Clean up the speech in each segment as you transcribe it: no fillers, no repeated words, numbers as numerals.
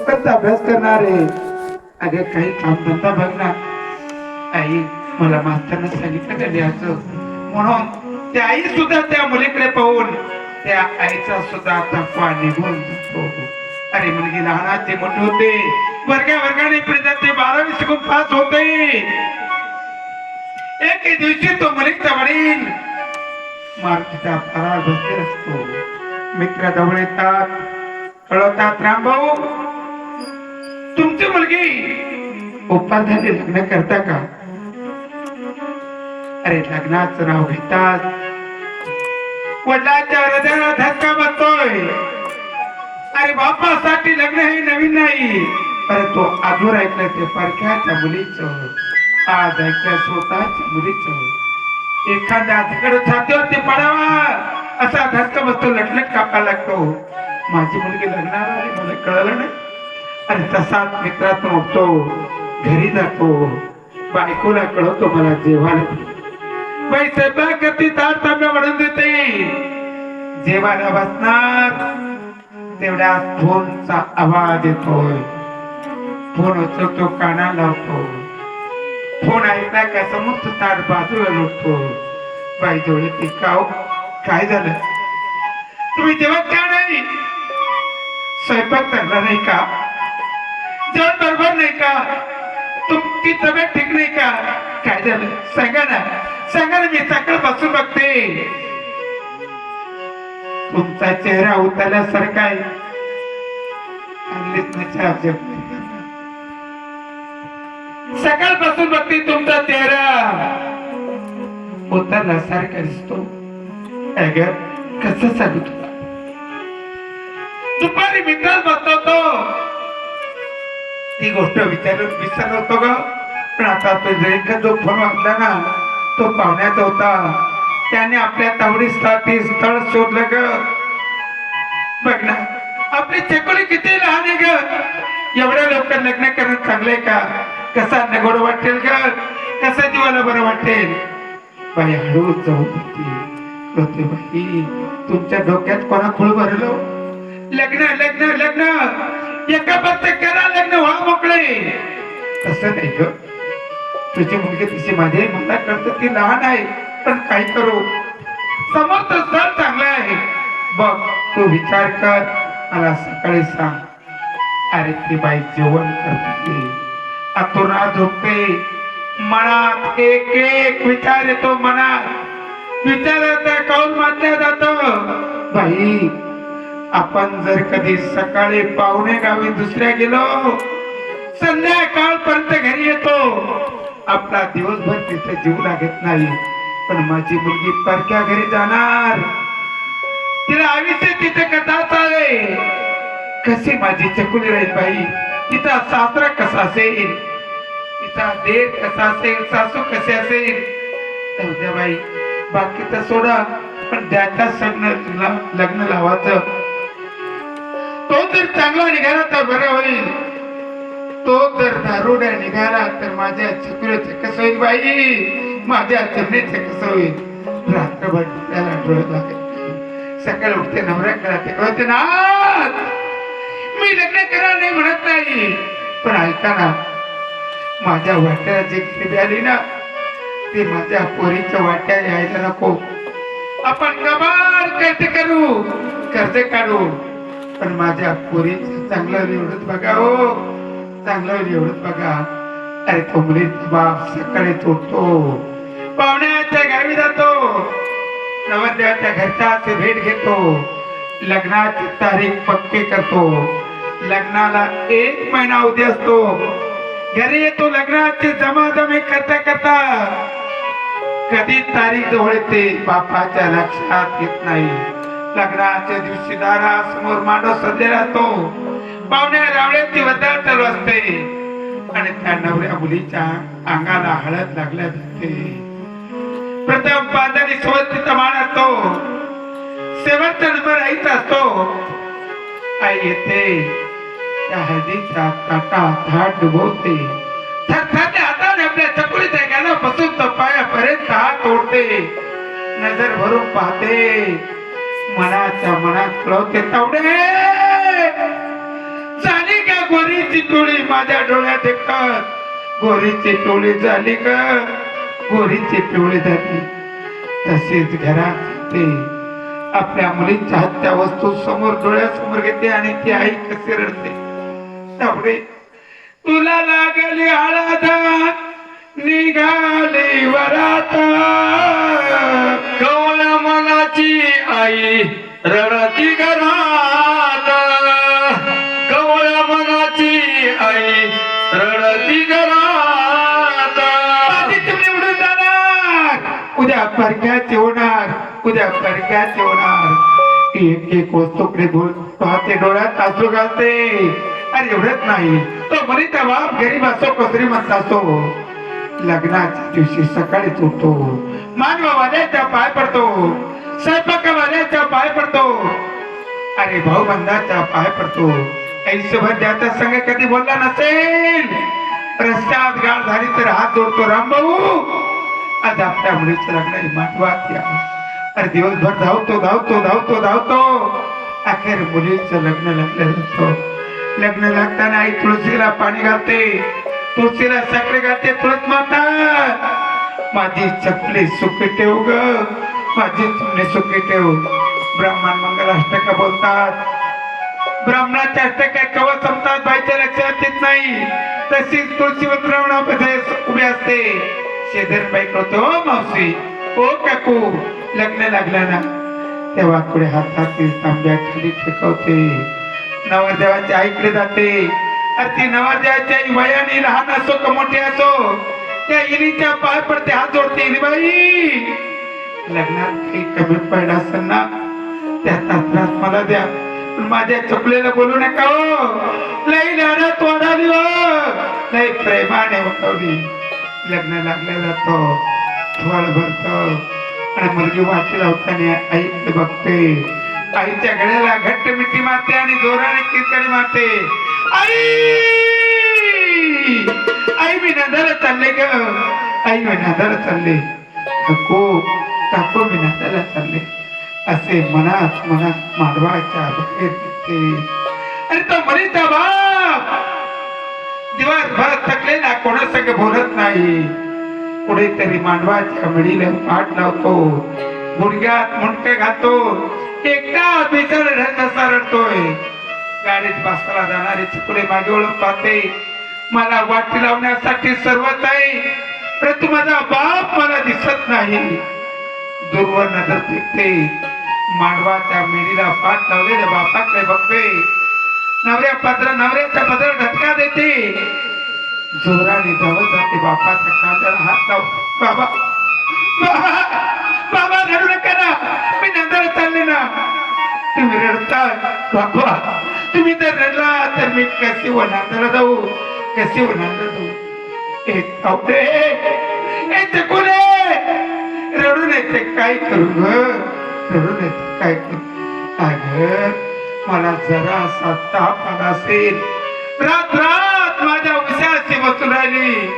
डॉक्टरचा अभ्यास करणार आहे. अगं काही काम धंदा बघ ना. आई मला मास्तरनं सांगितलं का लिहायचं म्हणून त्या आई सुद्धा त्या मुलीकडे पाहून त्या आईचा सुद्धा आता पाय निघून जातो. अरे मुलगी लहानाचे मोठे होते, वर्गाने पुढे ते 12वी शिकून पास होते. एक दिवशी तो मुलीचा वडील मारुतीच्या पारावर बसलेला असतो. मित्र जवळ येतात, कळवतात, रामभाऊ तुमची मुलगी उपाध्याने लग्न करता का? अरे लग्नाचं नाव घेतात, वडिलांच्या हृदयाला धक्का बसतोय. अरे बापासाठी लग्न हे नवीन नाही, परंतु आजवर ऐकलं ते परक्याच्या मुलीचं, आज ऐकलं स्वतःच्या मुलीचं. एखाद्या तिकडे छातीवरती पडावा असा धक्का बसतो, लटलट कापा लागतो. माझी मुलगी लग्नाला आहे मला कळलं नाही. आणि तसाच मित्रातून उठतो, घरी जातो, बायकोला कळवतो मला जेवायला. बाई स्वयंपाक करते, ताट तांब्या वाढून देते. जेवायला बसणार तेवढ्या फोनचा आवाज येतोय. फोन उचलतो, कानाला लावतो. फोन ऐकला का समोरचं ताट बाजूला लोटतो. बाई जोडे ती काव काय झालं? तुम्ही जेवत का नाही? स्वयंपाक चांगला नाही का? जेवण बरोबर नाही का? तुमची तब्येत ठीक नाही का? काय झालं सांगा ना, सांगा ना. मी सकाळपासून बघते तुमचा चेहरा उतरल्यासारखा आहे. सकाळपासून बघते तुमचा चेहरा उतरल्यासारखा दिसतो. कसं सांगू तुला? दुपारी मित्रात बसतो तो, ती गोष्ट विसरलो होतो ग. पण आता तो जयंत जो फोन वाजला ना, तो पाहुण्याचा होता. त्याने आपल्या तावडीसाठी स्थळ शोधलं ग. बघ ना आपली चकोली किती लहान आहे ग. एवढ्या लवकर लग्न करणं चांगलंय का? कसा नगोड वाटेल ग, कसं जीवाला बरं वाटेल. बाई हळूच जाऊ होते. बाई तुमच्या डोक्यात कोणा खूळ भरलं? लग्न लग्न लग्न एका पत्ते करा, लग्न व्हा मोकळे. तसं नाही ग. तुझी मुलगी तशी माझी मला कळतं ती लहान आहे, पण काय करू, समोर तर स्थळ चांगलं आहे. बघ तू विचार कर, मला सकाळी सांग. अरे ती बाई जेवण करते, आतुरा झोपते. मनात एक एक विचार येतो. मनात विचाराचा कौल मानल्या जातो. बाई आपण जर कधी सकाळी पाहुणे गावी दुसऱ्या गेलो, संध्याकाळपर्यंत घरी येतो. आपला दिवसभर तिथे जीव लागत नाही. पण माझी मुलगी परक्या घरी जाणार, तिला आयुष्य तिथे कथा चाले. कशी माझी चकुली राहील बाई? तिचा सासरा कसा असेल, तिचा देर कसा असेल, सासू कसे असेल. उद्या बाई बाकी तर सोडा, पण त्याच्या लग्न लावायचं. तो जर चांगला निघाला तर बरं होईल. तो जर दारुड्या निघाला तर माझ्या चकुलीचं कसं होईल बाई? माझ्या चमडीचं कसं होईल? रात्रभर त्याला डोळ्यात लागत. सकाळी उठते नवऱ्याकडे ते कळते ना, मी लग्न करा नाही म्हणत नाही, पण ऐका ना, माझ्या वाट्याला जी गरिबी आली ना, ती माझ्या पोरीच्या वाट्या यायला नको. आपण कमाल कर्ज काढू, पण माझ्या पोरीचं चांगलं एवढंच बघा. हो चांगलं एवढंच बघा. अरे कोंबडीचा बाप सकाळी उठतो, पाहुण्याच्या गावी जातो, नवरदेवाच्या घरच्याची भेट घेतो, लग्नाची तारीख पक्की करतो. लग्नाला 1 महिना उद्या असतो. घरी येतो, लग्नाची जमाजमी करता करता कधी तारीख जवळ येते बापाच्या लक्षात येत नाही. लग्नाच्या दिवशी दारासमोर मांडव सजलेला असतो. पाहुण्या रावळ्याची वर्दळ चालू असते आणि त्या नवऱ्या मुलीच्या अंगाला हळद लागल्या जाते. प्रथम पादारी सोबतीचा मान असतो, शेवटचा नंबर आईचा असतो. आई येते, त्या हळदीचा काटा हात डुबवते, थरथरल्या हाताने आपल्या चकुलीच्या गालापासून तर पायापर्यंत हात ओढते, नजर भरून पाहते, मनाच्या मनात कळवते, तावडे झाली का गोरीची टोळी माझ्या डोळ्यात देखत गोरीची टोळी झाली ग गोरीची टोळी झाली तसेच घरात ते आपल्या मुलीच्या हत्या वस्तू समोर डोळ्यासमोर घेते आणि ती आई कशी रडते त्यामुळे तुला लागली हळद निघाली वरात कवळ्या मनाची आई रडती घरात कवळ्या मनाची आई रडती घरात आधी तुम्ही उडून जाणार उद्या परक्याचे होणार उद्या परक्याचे होणार एक एक वस्तूकडे पाहते डोळ्यात आसू घालते अरे एवढंच नाही तो मनीचा बाप गरीब असो कसरी म्हणता असो लग्नाच्या दिवशी सकाळीच उठतो मानवाल्याच्या पाय पडतो स्वयंपाकवाल्याच्या पाय पडतो अरे भाऊ बंधाच्या पाय पडतो आयुष्यभर ज्याचा संघ कधी बोलला नसेल रस्त्यात गाळ झाली तर हात जोडतो रामभाऊ आज आपल्या मुलीचं लग्न आहे मांडवात या अरे दिवसभर धावतो धावतो धावतो धावतो अखेर मुलीचं लग्न लागलं जातं लग्न लागताना आई तुळशीला पाणी घालते तुळशीला साखर घालते तुळस माता माझी चपली सुखी ठेव ग माझी चुमणी सुखी ठेव ब्राह्मण मंगलाष्टक बोलतात ब्राह्मणाच्या अष्टक कवच संपतात बाईच्या लक्षात येत नाही तशीच तुळशी वस्त्रावणामध्ये उभी असते शेजारी बाई कळतो मावशी ओ काकू लग्न लागलं ना तेव्हा पुढे हातातील तांब्या खाली फेकवते नवरदेवाच्या आईकडे जाते अरे ती नवरदेवाच्या आई वयाने लहान असो का मोठी असो त्या इलीच्या पाय पडते हात जोडते इली बाई लग्नात काही कमी पडला असेल ना त्याचा त्रास मला द्या पण माझ्या चपलेला बोलू नका हो लई लाडात वाढाली हो लई प्रेमाने वटवली लग्न लागलं जातो फळ भरतो आणि मुलगी वाटी लावताना आई बघते आईच्या गळ्याला घट्ट मिठी मारते आणि जोराने किरकडी मारते आई आई मी नंदाला चालले ग आई मी नंदाला चालले काकू काकू मी नंदाला चालले असे मनात मनात मांडवाच्या बाहेर दिसते आणि तो मनीचा बाप दिवसभर थकलेला कोणासंग बोलत नाही कुठेतरी मांडवाच्या मिडीला पाठ लावतो गुडघ्यात मुंडके घालतो एकटा बिचार रडता रडतोय गाडीत बसताना जाणारे चिकुले मागे वळून पाहते मला वाटी लावण्यासाठी सर्वच आहे परंतु माझा बाप मला दिसत नाही दूरवर नजर फेकते मांडवाच्या मेढीला पाठ लावलेल्या बापाकडे बघते नवऱ्याच्या पदर धक्का देते जोराने धावत जाते बापाच्या कांद्याला हात लाव बाबा बाबा बाबा रडू नका ना मी नंतर चालले ना तुम्ही रडता बाबा तुम्ही जर रडला तर मी कशी वनांतरा जाऊ कशी वनांतरा जाऊ एक कावडे एक चकुले रडू नये ते काय करू ग रडू नये ते काय करू अगं मला जरा असा ताप आला असेल रात रात माझ्या उशाची बसून राहिली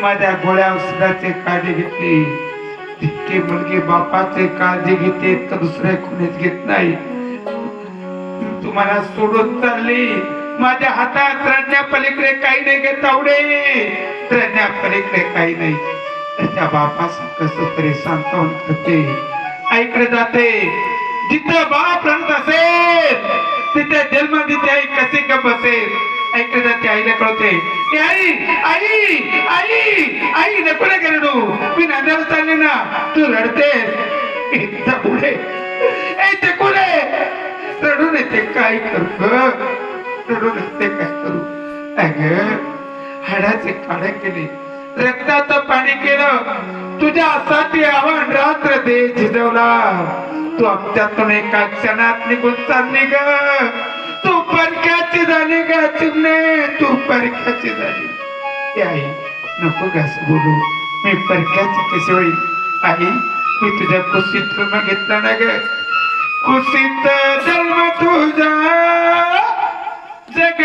माझ्या गोळ्या औषधाची काळजी घेतली तितकी मुलगी बापाची काळजी घेते तर दुसऱ्या कोणीच घेत नाही तुम्हाला सोडून चालली माझ्या हातात रडण्या पलीकडे काही नाही घेत आवडे रडण्या पलीकडे काही नाही त्याच्या बापाचं कसं तरी सांत्वन करते आईकडे जाते जिथं बाप रडत असेल तिथे जन्म तिथे आई कशी गप बसेल ऐकले जाते आईला कळते आई आई आई आई नको ना रडू मी नांदायला चालले ना तू रडतेस पुढे कुठे रडून येते काय करू रडून येते काय करू अग हाडाचे काळे केले रक्ताचं पाणी केलं तुझ्यासाठी आव्हान रात्र दे झिजवला तू आमच्यातून एका क्षणात निघून चालली ग तू परक्याची झाली ग चिमणे तू परक्याची झाली आई नको गस बोलू मी परक्याची कशी होईल आई मी तुझ्या कुशीत जन्म घेतला ना ग कुशीत जन्म तुझा जग